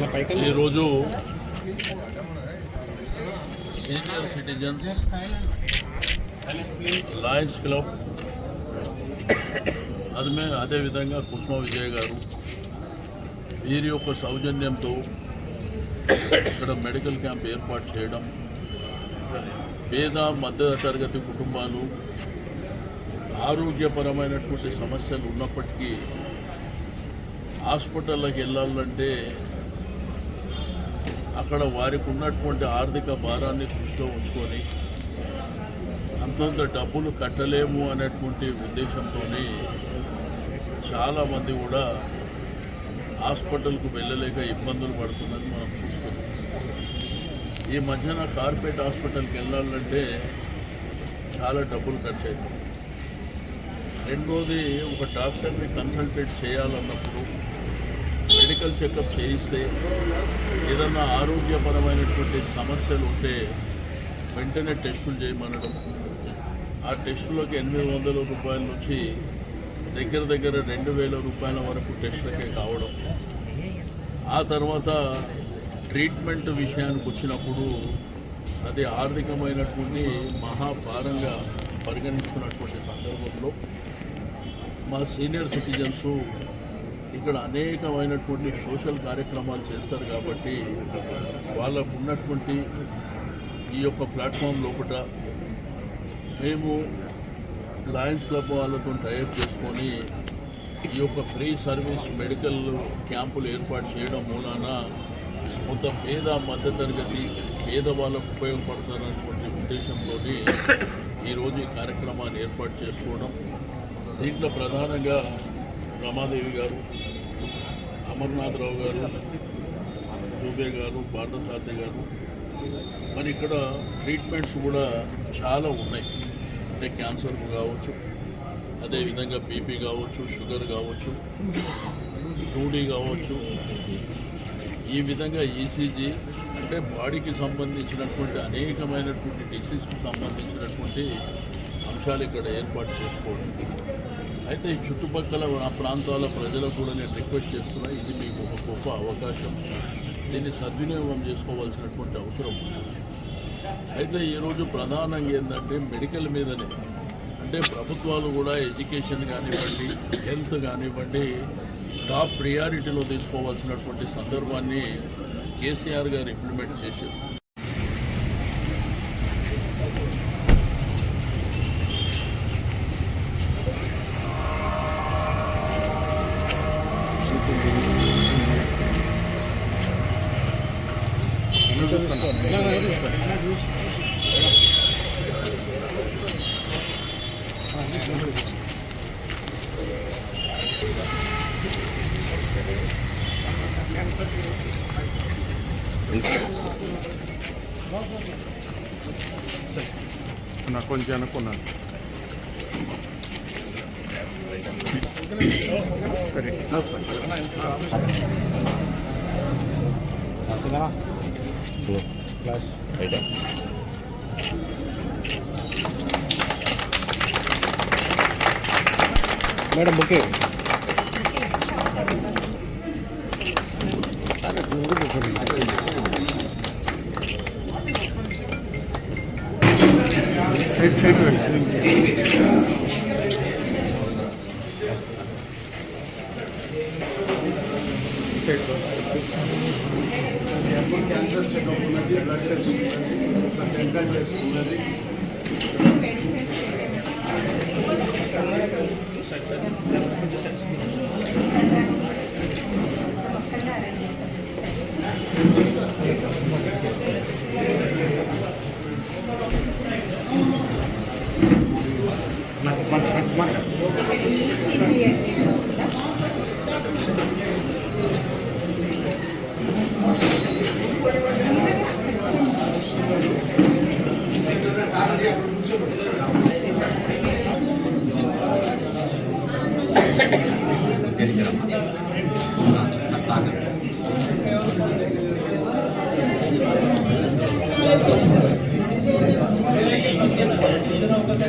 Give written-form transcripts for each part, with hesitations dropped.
ఈరోజు senior citizens Lions club అదేవిధంగా కుసుమ విజయ్ గారు వీరి యొక్క సౌజన్యంతో ఇక్కడ మెడికల్ క్యాంప్ ఏర్పాటు చేయడం, పేద మధ్య తరగతి కుటుంబాలు ఆరోగ్యపరమైనటువంటి సమస్యలు ఉన్నప్పటికీ హాస్పిటల్లోకి వెళ్ళాలంటే అక్కడ వారికి ఉన్నటువంటి ఆర్థిక భారాన్ని దృష్టిలో ఉంచుకొని అంతంత డబ్బులు కట్టలేము అనేటువంటి ఉద్దేశంతో చాలామంది కూడా హాస్పిటల్కు వెళ్ళలేక ఇబ్బందులు పడుతున్నది మనం చూస్తున్నాం. ఈ మధ్యన కార్పొరేట్ హాస్పిటల్కి వెళ్ళాలంటే చాలా డబ్బులు ఖర్చు అవుతుంది. రెండోది, ఒక డాక్టర్ని కన్సల్టేట్ చేయాలన్నప్పుడు మెడికల్ చెకప్ చేయిస్తే ఏదన్నా ఆరోగ్యపరమైనటువంటి సమస్యలు ఉంటే వెంటనే టెస్టులు చేయమనడం, ఆ టెస్టులకి 800 రూపాయల నుంచి దగ్గర 2000 రూపాయల వరకు టెస్టులకే కావడం, ఆ తర్వాత ట్రీట్మెంట్ విషయానికి వచ్చినప్పుడు అది ఆర్థికమైనటువంటి మహాభారంగా పరిగణిస్తున్నటువంటి సందర్భంలో మా సీనియర్ సిటిజన్స్ ఇక్కడ అనేకమైనటువంటి సోషల్ కార్యక్రమాలు చేస్తారు కాబట్టి వాళ్ళకు ఉన్నటువంటి ఈ యొక్క ప్లాట్ఫామ్ లోపల మేము లయన్స్ క్లబ్ వాళ్ళతో టైప్ చేసుకొని ఈ యొక్క ఫ్రీ సర్వీస్ మెడికల్ క్యాంపులు ఏర్పాటు చేయడం మూలాన మొత్తం పేద మధ్యతరగతి పేదవాళ్ళకు ఉపయోగపడుతున్నటువంటి ఉద్దేశంతో ఈరోజు ఈ కార్యక్రమాన్ని ఏర్పాటు చేసుకోవడం. దీంట్లో ప్రధానంగా రమాదేవి గారు, అమర్నాథరావు గారు, దూబే గారు, పార్థసారథి గారు, మరి ఇక్కడ ట్రీట్మెంట్స్ కూడా చాలా ఉన్నాయి. అంటే క్యాన్సర్ కావచ్చు, అదేవిధంగా బీపీ కావచ్చు, షుగర్ కావచ్చు, 2D కావచ్చు, ఈ విధంగా ఈసీజీ అంటే బాడీకి సంబంధించినటువంటి అనేకమైనటువంటి డిసీజ్కి సంబంధించినటువంటి అంశాలు ఇక్కడ ఏర్పాటు చేసుకోవడం. అయితే ఈ చుట్టుపక్కల ప్రాంతాల ప్రజలకు కూడా నేను రిక్వెస్ట్ చేస్తున్నా, ఇది మీకు ఒక గొప్ప అవకాశం, దీన్ని సద్వినియోగం చేసుకోవాల్సినటువంటి అవసరం ఉంది. అయితే ఈరోజు ప్రధానంగా ఏంటంటే మెడికల్ మీదనే, అంటే ప్రభుత్వాలు కూడా ఎడ్యుకేషన్ కానివ్వండి, హెల్త్ కానివ్వండి టాప్ ప్రియారిటీలో తీసుకోవాల్సినటువంటి సందర్భాన్ని కేసీఆర్ గారు ఇంప్లిమెంట్ చేశారు. నాకు కొంచెం అనుకున్నాను. సరే madam okay side cancer checkup ఉన్నది, బ్లడ్ టెస్ట్ ఉన్నది, డెంటల్ టెస్ట్ ఉన్నది.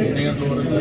ఎన్ని గంటల వరకు